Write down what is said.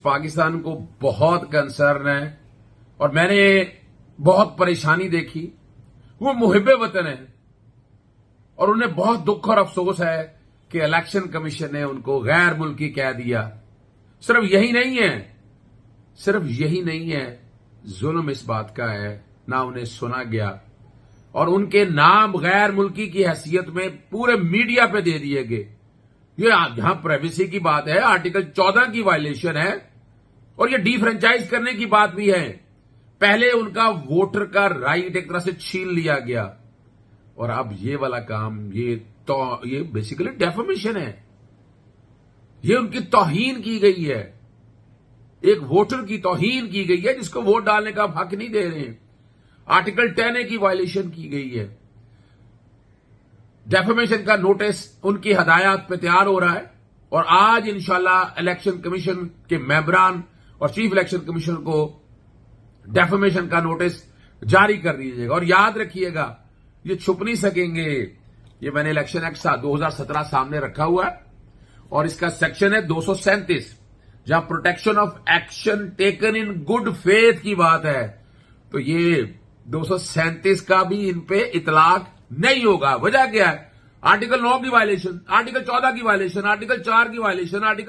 پاکستان کو بہت کنسرن ہے اور میں نے بہت پریشانی دیکھی. وہ محب وطن ہیں اور انہیں بہت دکھ اور افسوس ہے کہ الیکشن کمیشن نے ان کو غیر ملکی کہہ دیا. صرف یہی نہیں ہے ظلم اس بات کا ہے نہ انہیں سنا گیا اور ان کے نام غیر ملکی کی حیثیت میں پورے میڈیا پہ دے دیے گئے. یہ یہاں پرائیویسی کی بات ہے, آرٹیکل 14 کی وائلیشن ہے اور یہ ڈی فرنچائز کرنے کی بات بھی ہے. پہلے ان کا ووٹر کا رائٹ ایک طرح سے چھین لیا گیا اور اب یہ والا کام یہ بیسیکلی ڈیفامیشن ہے. یہ ان کی توہین کی گئی ہے, ایک ووٹر کی توہین کی گئی ہے جس کو ووٹ ڈالنے کا حق نہیں دے رہے ہیں. آرٹیکل 10A کی وائلیشن کی گئی ہے. ڈیفامیشن کا نوٹس ان کی ہدایات پہ تیار ہو رہا ہے اور آج انشاءاللہ الیکشن کمیشن کے ممبران اور چیف الیکشن کمیشن کو ڈیفامیشن کا نوٹس جاری کر دیجیے گا. اور یاد رکھیے گا یہ چھپ نہیں سکیں گے. یہ میں نے الیکشن ایکٹ 2017 سامنے رکھا ہوا ہے اور اس کا سیکشن ہے 237 جہاں protection of action taken in good faith کی بات ہے. تو یہ 237 کا بھی ان پہ اطلاق نہیں ہوگا. وجہ کیا ہے؟ آرٹیکل 9 کی وائلیشن, آرٹیکل 14 کی وائلیشن, آرٹیکل 4 کی وائلیشن, آرٹیکل